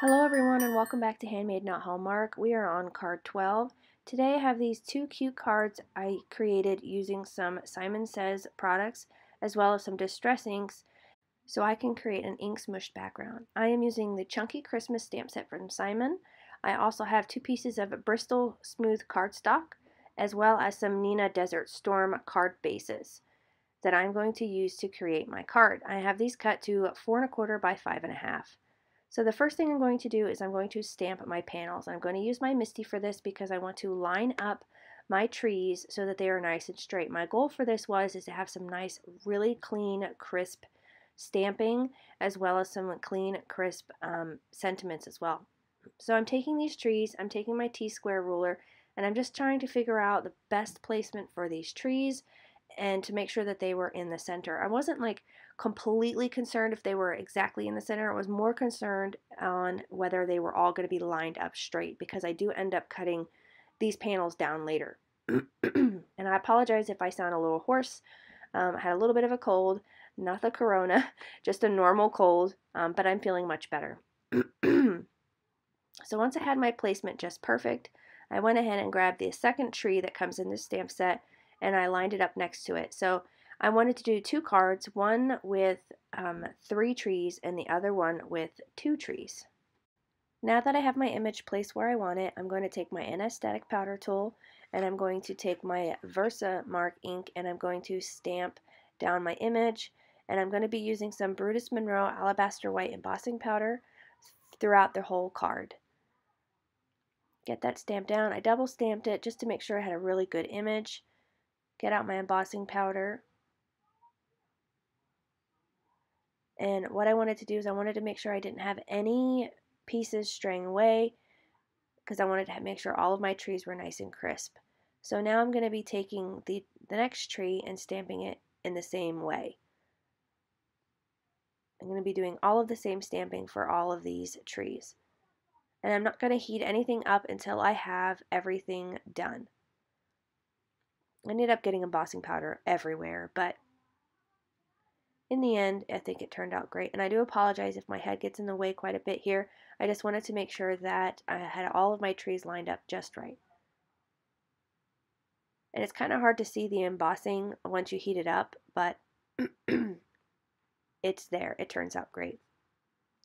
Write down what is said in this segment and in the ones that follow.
Hello everyone and welcome back to Handmade Not Hallmark. We are on card 12. Today I have these two cute cards I created using some Simon Says products as well as some distress inks so I can create an ink smushed background. I am using the Chunky Christmas stamp set from Simon. I also have two pieces of Bristol smooth cardstock as well as some Neenah Desert Storm card bases that I'm going to use to create my card. I have these cut to 4 1/4 by 5 1/2. So the first thing I'm going to do is I'm going to stamp my panels. I'm going to use my MISTI for this because I want to line up my trees so that they are nice and straight. My goal for this is to have some nice, really clean, crisp stamping as well as some clean, crisp sentiments as well. So I'm taking these trees, I'm taking my T-square ruler, and I'm just trying to figure out the best placement for these trees and to make sure that they were in the center. I wasn't like completely concerned if they were exactly in the center. I was more concerned on whether they were all going to be lined up straight because I do end up cutting these panels down later. And I apologize if I sound a little hoarse. I had a little bit of a cold, not the corona, just a normal cold, but I'm feeling much better. So once I had my placement just perfect, I went ahead and grabbed the second tree that comes in this stamp set and I lined it up next to it. So I wanted to do two cards, one with 3 trees and the other one with 2 trees. Now that I have my image placed where I want it, I'm going to take my NS Static Powder tool and I'm going to take my Versamark ink and I'm going to stamp down my image, and I'm going to be using some Brutus Monroe Alabaster White embossing powder throughout the whole card. Get that stamped down. I double stamped it just to make sure I had a really good image. Get out my embossing powder. And what I wanted to do is I wanted to make sure I didn't have any pieces straying away because I wanted to make sure all of my trees were nice and crisp. So now I'm going to be taking the next tree and stamping it in the same way. I'm going to be doing all of the same stamping for all of these trees. And I'm not going to heat anything up until I have everything done. I ended up getting embossing powder everywhere, but in the end, I think it turned out great. And I do apologize if my head gets in the way quite a bit here. I just wanted to make sure that I had all of my trees lined up just right. And it's kind of hard to see the embossing once you heat it up, but it's there. It turns out great.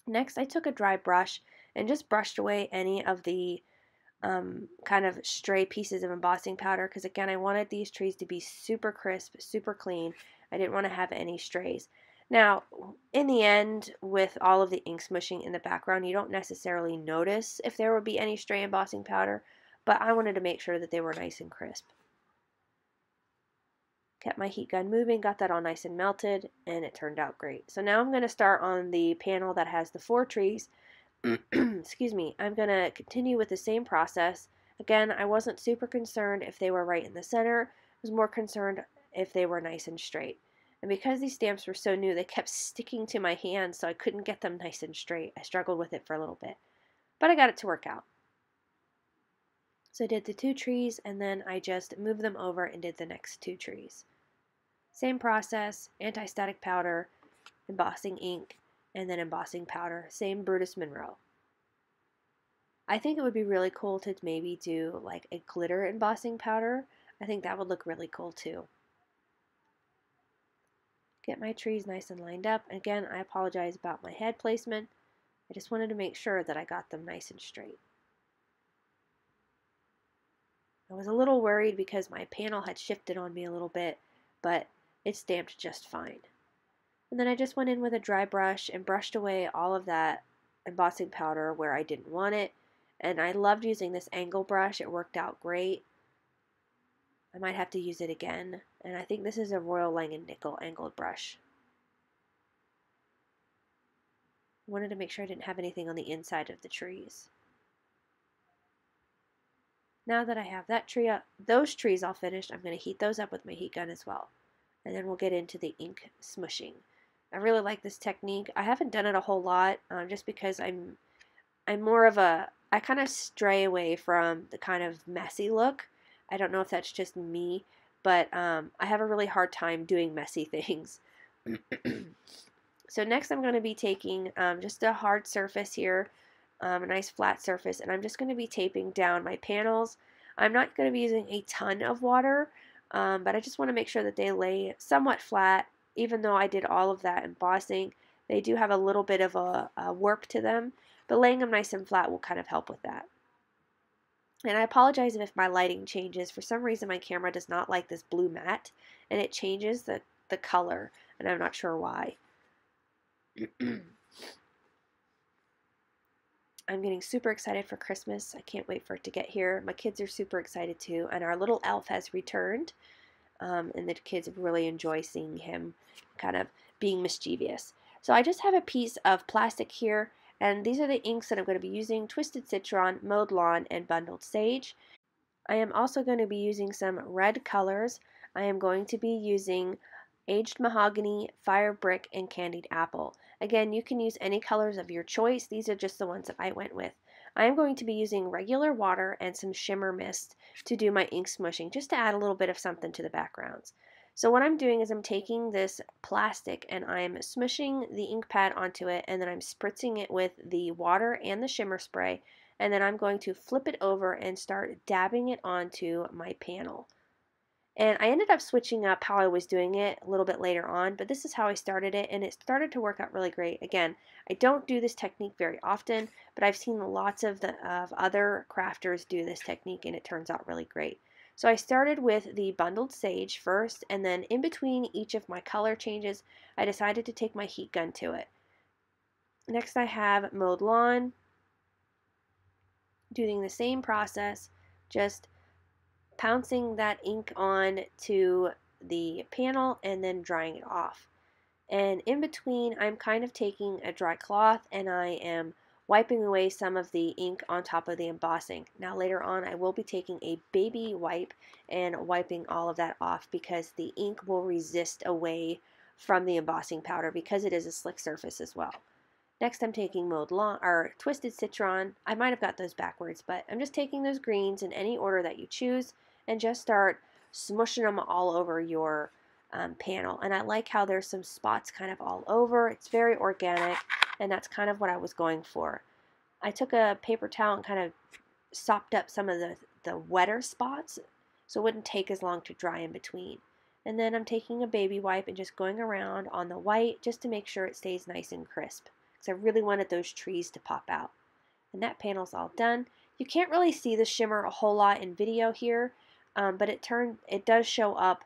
Next, I took a dry brush and just brushed away any of the kind of stray pieces of embossing powder because, again, I wanted these trees to be super crisp, super clean. I didn't want to have any strays. Now, in the end, with all of the ink smushing in the background, you don't necessarily notice if there would be any stray embossing powder, but I wanted to make sure that they were nice and crisp. Kept my heat gun moving, got that all nice and melted, and it turned out great. So now I'm going to start on the panel that has the 4 trees. Excuse me. I'm going to continue with the same process. Again, I wasn't super concerned if they were right in the center. I was more concerned if they were nice and straight. And because these stamps were so new, they kept sticking to my hands, so I couldn't get them nice and straight. I struggled with it for a little bit, but I got it to work out. So I did the 2 trees, and then I just moved them over and did the next 2 trees. Same process, anti-static powder, embossing ink, and then embossing powder. Same Brutus Monroe. I think it would be really cool to maybe do like a glitter embossing powder. I think that would look really cool too. Get my trees nice and lined up. Again, I apologize about my head placement. I just wanted to make sure that I got them nice and straight. I was a little worried because my panel had shifted on me a little bit, but it stamped just fine. And then I just went in with a dry brush and brushed away all of that embossing powder where I didn't want it. And I loved using this angle brush. It worked out great. I might have to use it again. And I think this is a Royal Langen Nickel angled brush. I wanted to make sure I didn't have anything on the inside of the trees. Now that I have that tree up, those trees all finished, I'm going to heat those up with my heat gun as well. And then we'll get into the ink smushing. I really like this technique. I haven't done it a whole lot just because I'm more of a, I kind of stray away from the kind of messy look. I don't know if that's just me, but I have a really hard time doing messy things. So next I'm going to be taking just a hard surface here a nice flat surface, and I'm just going to be taping down my panels. I'm not going to be using a ton of water, but I just want to make sure that they lay somewhat flat. Even though I did all of that embossing, they do have a little bit of a work to them, but laying them nice and flat will kind of help with that. And I apologize if my lighting changes. For some reason my camera does not like this blue matte, and it changes the color, and I'm not sure why. I'm getting super excited for Christmas. I can't wait for it to get here. My kids are super excited too, and our little elf has returned, and the kids really enjoy seeing him kind of being mischievous. So I just have a piece of plastic here, and these are the inks that I'm going to be using: Twisted Citron, Mowed Lawn, and Bundled Sage. I am also going to be using some red colors. I am going to be using Aged Mahogany, Fire Brick, and Candied Apple. Again, you can use any colors of your choice. These are just the ones that I went with. I am going to be using regular water and some shimmer mist to do my ink smooshing, just to add a little bit of something to the backgrounds. So what I'm doing is I'm taking this plastic and I'm smooshing the ink pad onto it, and then I'm spritzing it with the water and the shimmer spray, and then I'm going to flip it over and start dabbing it onto my panel. And I ended up switching up how I was doing it a little bit later on, but this is how I started it, and it started to work out really great. Again, I don't do this technique very often, but I've seen lots of other crafters do this technique, and it turns out really great. So I started with the Bundled Sage first, and then in between each of my color changes, I decided to take my heat gun to it. Next I have Mowed Lawn, doing the same process, just pouncing that ink on to the panel and then drying it off. And in between, I'm kind of taking a dry cloth and I am wiping away some of the ink on top of the embossing. Now later on, I will be taking a baby wipe and wiping all of that off, because the ink will resist away from the embossing powder because it is a slick surface as well. Next, I'm taking Mowed Lawn, or Twisted Citron. I might have got those backwards, but I'm just taking those greens in any order that you choose and just start smushing them all over your panel. And I like how there's some spots kind of all over. It's very organic, and that's kind of what I was going for. I took a paper towel and kind of sopped up some of the wetter spots so it wouldn't take as long to dry in between. And then I'm taking a baby wipe and just going around on the white just to make sure it stays nice and crisp, because I really wanted those trees to pop out. And that panel's all done. You can't really see the shimmer a whole lot in video here, but it does show up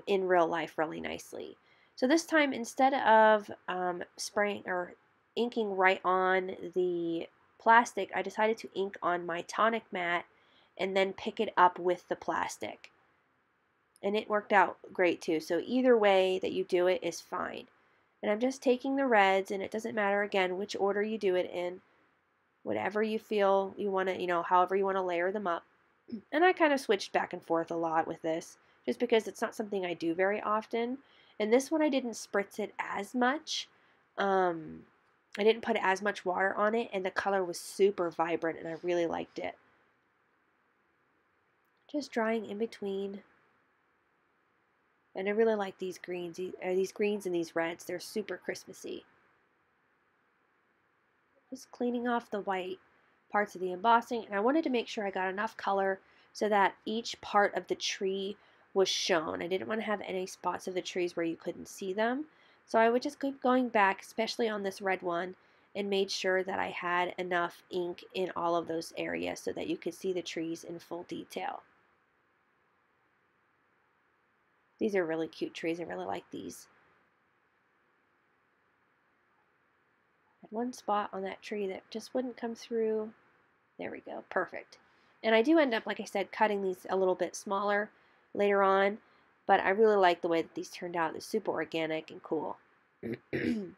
in real life really nicely. So this time, instead of spraying or inking right on the plastic, I decided to ink on my Tonic mat and then pick it up with the plastic. And it worked out great too. So either way that you do it is fine. And I'm just taking the reds, and it doesn't matter again which order you do it in, whatever you feel you want to, however you want to layer them up. And I kind of switched back and forth a lot with this, just because it's not something I do very often. And this one I didn't spritz it as much. I didn't put as much water on it, and the color was super vibrant, and I really liked it. Just drying in between. And I really like these greens and these reds. They're super Christmassy. Just cleaning off the white parts of the embossing, and I wanted to make sure I got enough color so that each part of the tree was shown. I didn't want to have any spots of the trees where you couldn't see them. So I would just keep going back, especially on this red one, and made sure that I had enough ink in all of those areas so that you could see the trees in full detail. These are really cute trees. I really like these. I had one spot on that tree that just wouldn't come through. There we go. Perfect. And I do end up, like I said, cutting these a little bit smaller later on, but I really like the way that these turned out. They're super organic and cool. I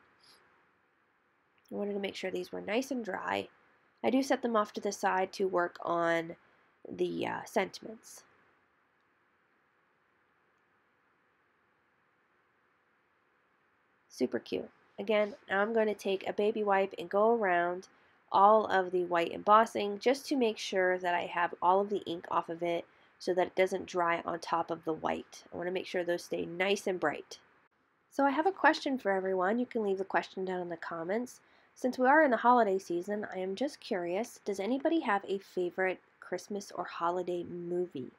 wanted to make sure these were nice and dry. I do set them off to the side to work on the sentiments. Super cute. Again, now I'm going to take a baby wipe and go around all of the white embossing just to make sure that I have all of the ink off of it so that it doesn't dry on top of the white. I want to make sure those stay nice and bright. So I have a question for everyone. You can leave the question down in the comments. Since we are in the holiday season, I am just curious, does anybody have a favorite Christmas or holiday movie?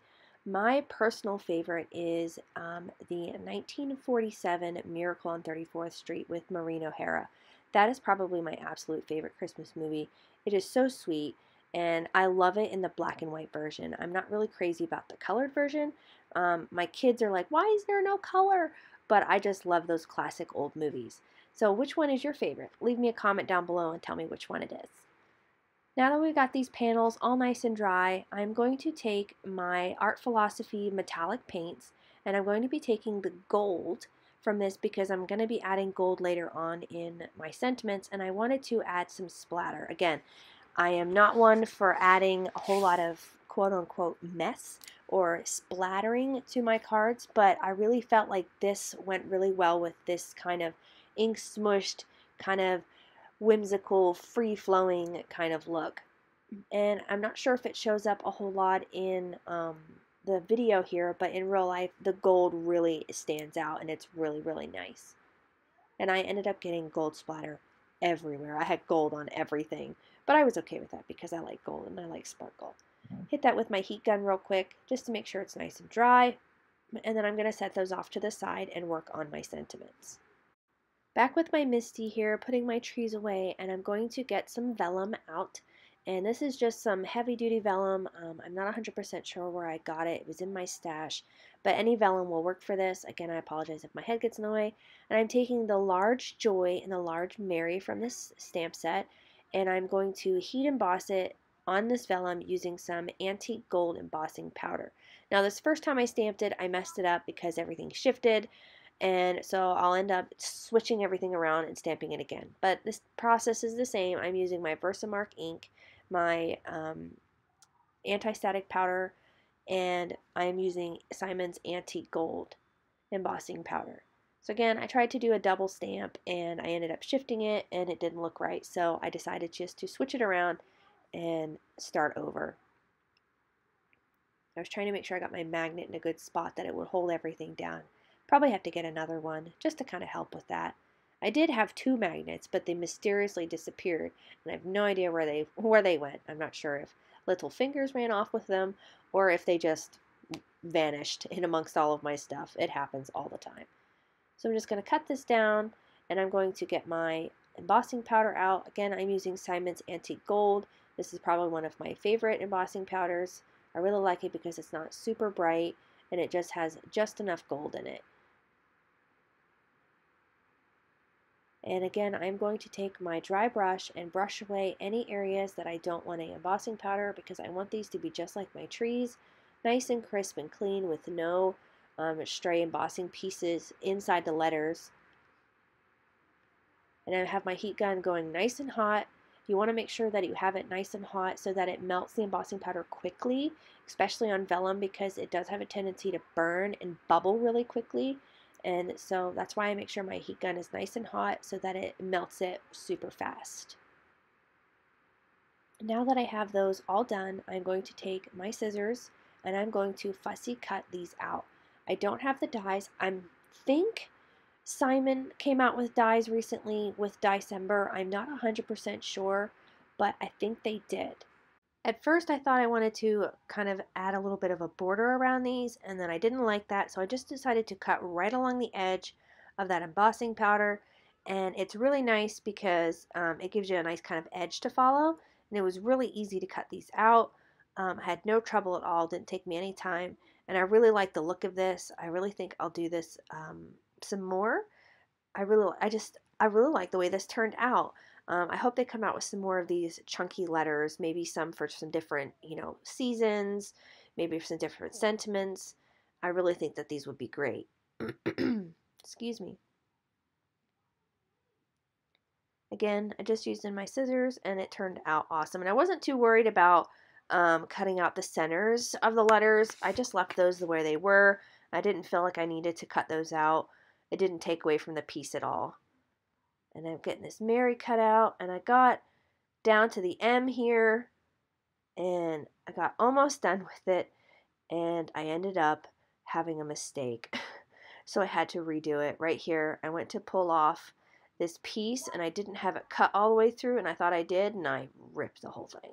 My personal favorite is the 1947 Miracle on 34th Street with Maureen O'Hara. That is probably my absolute favorite Christmas movie. It is so sweet, and I love it in the black and white version. I'm not really crazy about the colored version. My kids are like, why is there no color? But I just love those classic old movies. So which one is your favorite? Leave me a comment down below and tell me which one it is. Now that we've got these panels all nice and dry, I'm going to take my Art Philosophy metallic paints, and I'm going to be taking the gold from this because I'm going to be adding gold later on in my sentiments, and I wanted to add some splatter. Again, I am not one for adding a whole lot of quote-unquote mess or splattering to my cards, but I really felt like this went really well with this kind of ink smushed, kind of whimsical, free-flowing kind of look. And I'm not sure if it shows up a whole lot in the video here, but in real life, the gold really stands out, and it's really, really nice. And I ended up getting gold splatter everywhere. I had gold on everything, but I was okay with that because I like gold and I like sparkle. Hit that with my heat gun real quick just to make sure it's nice and dry, and then I'm going to set those off to the side and work on my sentiments. Back with my MISTI here, putting my trees away, and I'm going to get some vellum out. And this is just some heavy-duty vellum. I'm not 100% sure where I got it. It was in my stash, but any vellum will work for this. Again, I apologize if my head gets in the way. And I'm taking the large Joy and the large Mary from this stamp set, and I'm going to heat emboss it on this vellum using some antique gold embossing powder. Now, this first time I stamped it, I messed it up because everything shifted. And so I'll end up switching everything around and stamping it again. But this process is the same. I'm using my Versamark ink, my anti-static powder, and I'm using Simon's Antique Gold embossing powder. So again, I tried to do a double stamp and I ended up shifting it and it didn't look right. So I decided just to switch it around and start over. I was trying to make sure I got my magnet in a good spot that it would hold everything down. Probably have to get another one just to kind of help with that. I did have two magnets, but they mysteriously disappeared, and I have no idea where they went. I'm not sure if little fingers ran off with them or if they just vanished in amongst all of my stuff. It happens all the time. So I'm just going to cut this down, and I'm going to get my embossing powder out. Again, I'm using Simon's Antique Gold. This is probably one of my favorite embossing powders. I really like it because it's not super bright, and it just has just enough gold in it. And again, I'm going to take my dry brush and brush away any areas that I don't want an embossing powder because I want these to be just like my trees, nice and crisp and clean with no stray embossing pieces inside the letters. And I have my heat gun going nice and hot. You want to make sure that you have it nice and hot so that it melts the embossing powder quickly, especially on vellum because it does have a tendency to burn and bubble really quickly. And so that's why I make sure my heat gun is nice and hot so that it melts it super fast. Now that I have those all done, I'm going to take my scissors and I'm going to fussy cut these out. I don't have the dies. I think Simon came out with dies recently with Dicember. I'm not 100% sure, but I think they did. At first I thought I wanted to kind of add a little bit of a border around these, and then I didn't like that, so I just decided to cut right along the edge of that embossing powder. And it's really nice because it gives you a nice kind of edge to follow, and it was really easy to cut these out. I had no trouble at all, didn't take me any time, and I really like the look of this. I really think I'll do this some more. I really like the way this turned out. I hope they come out with some more of these chunky letters, maybe some for some different, seasons, maybe for some different sentiments. I really think that these would be great. Excuse me. Again, I just used in my scissors and it turned out awesome. And I wasn't too worried about cutting out the centers of the letters. I just left those the way they were. I didn't feel like I needed to cut those out. It didn't take away from the piece at all. And I'm getting this Mary cut out, and I got down to the M here, and I got almost done with it, and I ended up having a mistake. So I had to redo it right here. I went to pull off this piece and I didn't have it cut all the way through, and I thought I did, and I ripped the whole thing.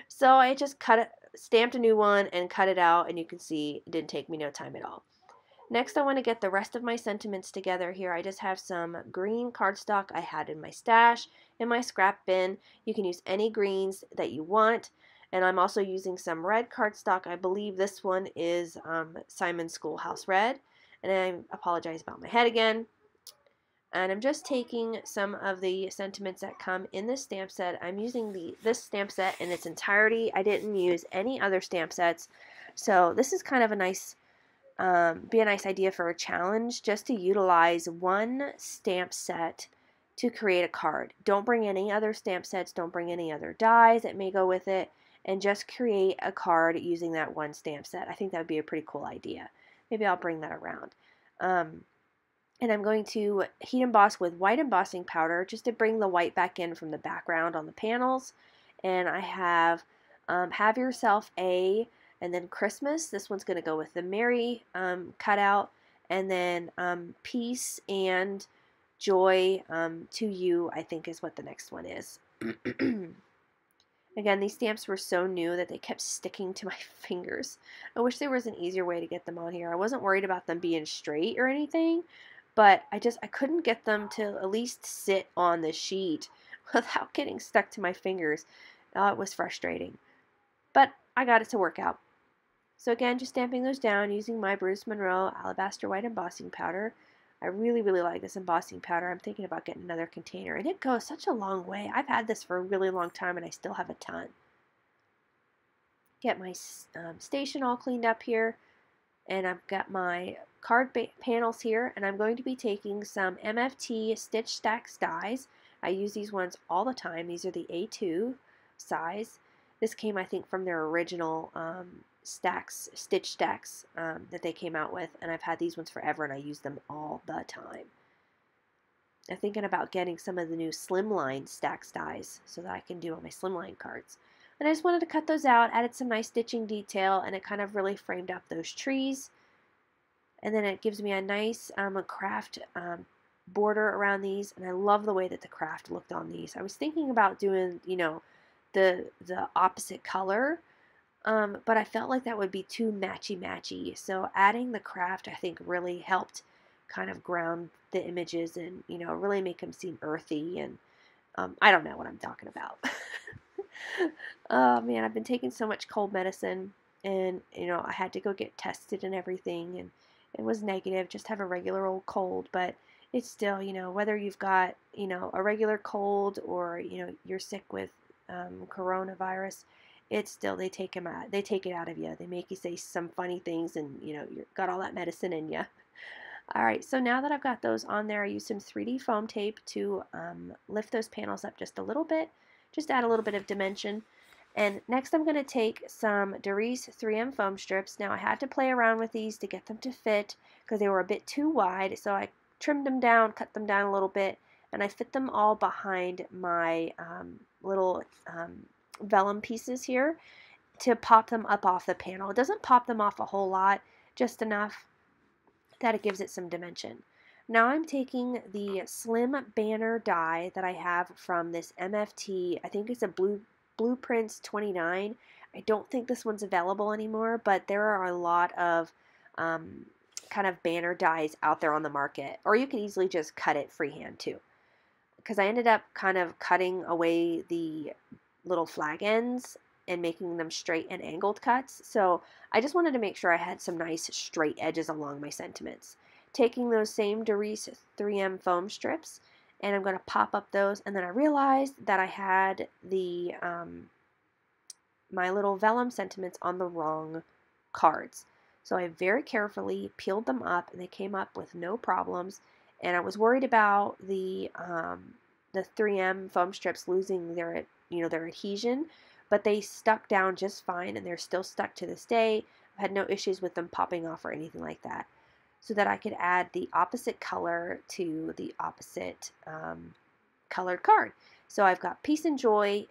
So I just cut it, stamped a new one and cut it out, and you can see it didn't take me no time at all. Next, I want to get the rest of my sentiments together here. I just have some green cardstock I had in my stash, in my scrap bin. You can use any greens that you want. And I'm also using some red cardstock. I believe this one is Simon's Schoolhouse Red. And I apologize about my head again. And I'm just taking some of the sentiments that come in this stamp set. I'm using this stamp set in its entirety. I didn't use any other stamp sets. So this is kind of a nice be a nice idea for a challenge, just to utilize one stamp set to create a card. Don't bring any other stamp sets, don't bring any other dies that may go with it, and just create a card using that one stamp set. I think that would be a pretty cool idea. Maybe I'll bring that around. And I'm going to heat emboss with white embossing powder just to bring the white back in from the background on the panels. And I have Have Yourself a, and then Christmas. This one's going to go with the Mary cutout, and then Peace and Joy to You, I think is what the next one is. Again, these stamps were so new that they kept sticking to my fingers. I wish there was an easier way to get them on here. I wasn't worried about them being straight or anything, but I couldn't get them to at least sit on the sheet without getting stuck to my fingers. It was frustrating, but I got it to work out. So again, just stamping those down using my Brutus Monroe Alabaster White Embossing Powder. I really, really like this embossing powder. I'm thinking about getting another container, and it goes such a long way. I've had this for a really long time, and I still have a ton. Get my station all cleaned up here, and I've got my card panels here, and I'm going to be taking some MFT Stitch STAX dies. I use these ones all the time. These are the A2 size. This came, I think, from their original Stitch STAX that they came out with, and I've had these ones forever, and I use them all the time. I'm thinking about getting some of the new Slimline STAX dies so that I can do all my Slimline cards. And I just wanted to cut those out, added some nice stitching detail, and it kind of really framed up those trees. And then it gives me a nice craft border around these, and I love the way that the craft looked on these. I was thinking about doing, you know, the opposite color, but I felt like that would be too matchy-matchy. So adding the craft, I think, really helped kind of ground the images and, you know, really make them seem earthy. And I don't know what I'm talking about. Oh man, I've been taking so much cold medicine, and you know, I had to go get tested and everything, and it was negative, just have a regular old cold. But it's still, you know, whether you've got, you know, a regular cold or, you know, you're sick with coronavirus, it's still, they take it out of you. They make you say some funny things, and you know, you've got all that medicine in you. Alright, so now that I've got those on there, I use some 3D foam tape to lift those panels up just a little bit, just add a little bit of dimension. And next I'm going to take some Doris 3M foam strips. Now I had to play around with these to get them to fit because they were a bit too wide, so I trimmed them down, cut them down a little bit, and I fit them all behind my little vellum pieces here to pop them up off the panel. It doesn't pop them off a whole lot, just enough that it gives it some dimension. Now I'm taking the slim banner die that I have from this MFT, I think it's a Blueprints 29. I don't think this one's available anymore, but there are a lot of kind of banner dies out there on the market, or you can easily just cut it freehand too. Because I ended up kind of cutting away the little flag ends and making them straight and angled cuts. So I just wanted to make sure I had some nice straight edges along my sentiments. Taking those same Doris 3M foam strips, and I'm going to pop up those, and then I realized that I had the my little vellum sentiments on the wrong cards. So I very carefully peeled them up, and they came up with no problems. And I was worried about the 3M foam strips losing their, you know, their adhesion, but they stuck down just fine, and they're still stuck to this day. I've had no issues with them popping off or anything like that. So that I could add the opposite color to the opposite colored card. So I've got Peace and Joy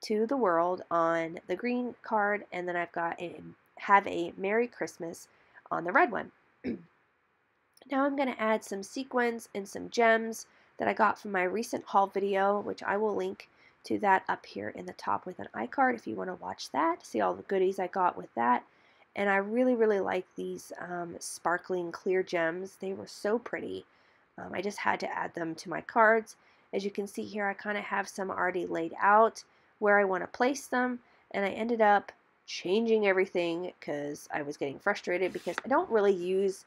to the World on the green card, and then I've got Have a Merry Christmas on the red one. Now I'm going to add some sequins and some gems that I got from my recent haul video, which I will link to that up here in the top with an iCard if you want to watch that, see all the goodies I got with that. And I really, really like these sparkling clear gems. They were so pretty. I just had to add them to my cards. As you can see here, I kind of have some already laid out where I want to place them, and I ended up changing everything because I was getting frustrated because I don't really use,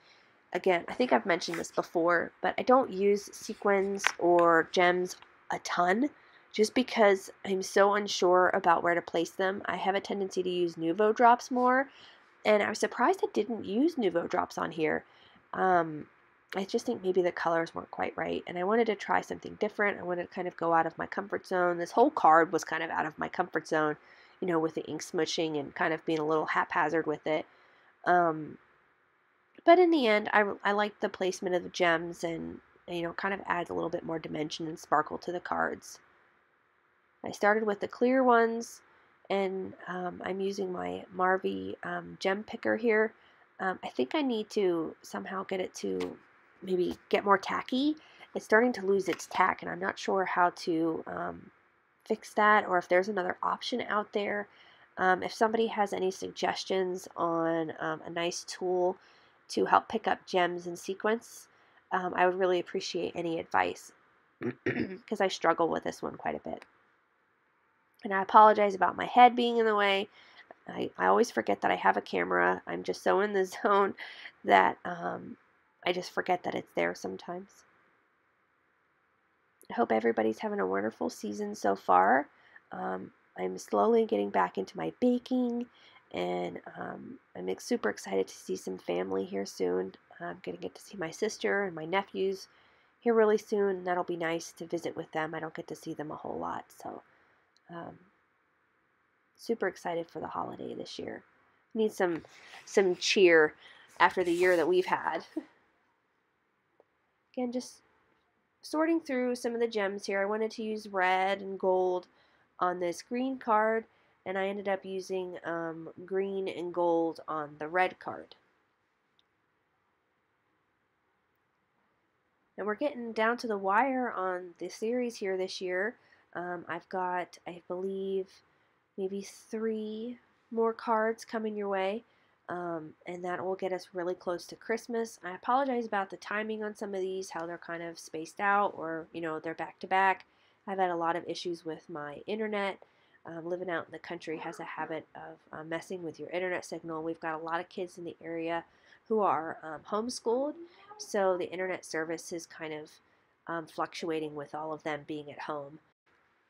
again, I think I've mentioned this before, but I don't use sequins or gems a ton just because I'm so unsure about where to place them. I have a tendency to use Nouveau drops more, and I was surprised I didn't use Nouveau drops on here. I just think maybe the colors weren't quite right, and I wanted to try something different. I wanted to kind of go out of my comfort zone. This whole card was kind of out of my comfort zone, you know, with the ink smooshing and kind of being a little haphazard with it. But in the end, I liked the placement of the gems, and, you know, kind of adds a little bit more dimension and sparkle to the cards. I started with the clear ones, and I'm using my Marvy gem picker here. I think I need to somehow get it to maybe get more tacky. It's starting to lose its tack, and I'm not sure how to fix that, or if there's another option out there. If somebody has any suggestions on a nice tool to help pick up gems and sequins, I would really appreciate any advice because I struggle with this one quite a bit. And I apologize about my head being in the way. I always forget that I have a camera. I'm just so in the zone that I just forget that it's there sometimes. I hope everybody's having a wonderful season so far. I'm slowly getting back into my baking, and I'm super excited to see some family here soon. I'm going to get to see my sister and my nephews here really soon, and that'll be nice to visit with them. I don't get to see them a whole lot, so super excited for the holiday this year. Need some cheer after the year that we've had. Again, just sorting through some of the gems here. I wanted to use red and gold on this green card, and I ended up using green and gold on the red card. And we're getting down to the wire on the series here this year. I've got, I believe, maybe 3 more cards coming your way, and that will get us really close to Christmas. I apologize about the timing on some of these, how they're kind of spaced out, or, you know, they're back to back. I've had a lot of issues with my internet. Living out in the country has a habit of messing with your internet signal. We've got a lot of kids in the area who are homeschooled, so the internet service is kind of fluctuating with all of them being at home.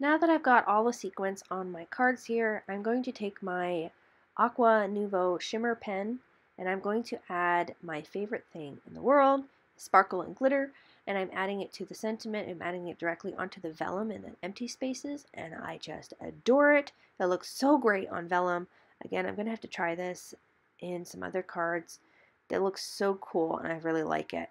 Now that I've got all the sequins on my cards here, I'm going to take my Aqua Nouveau Shimmer pen, and I'm going to add my favorite thing in the world, sparkle and glitter, and I'm adding it to the sentiment. I'm adding it directly onto the vellum in the empty spaces, and I just adore it. It looks so great on vellum. Again, I'm going to have to try this in some other cards. That looks so cool, and I really like it.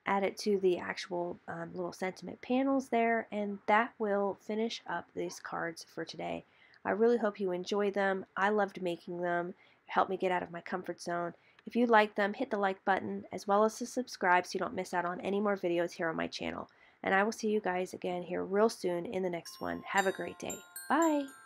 Add it to the actual little sentiment panels there, and that will finish up these cards for today. I really hope you enjoy them. I loved making them. It helped me get out of my comfort zone. If you like them, hit the like button as well as to subscribe so you don't miss out on any more videos here on my channel. And I will see you guys again here real soon in the next one. Have a great day. Bye!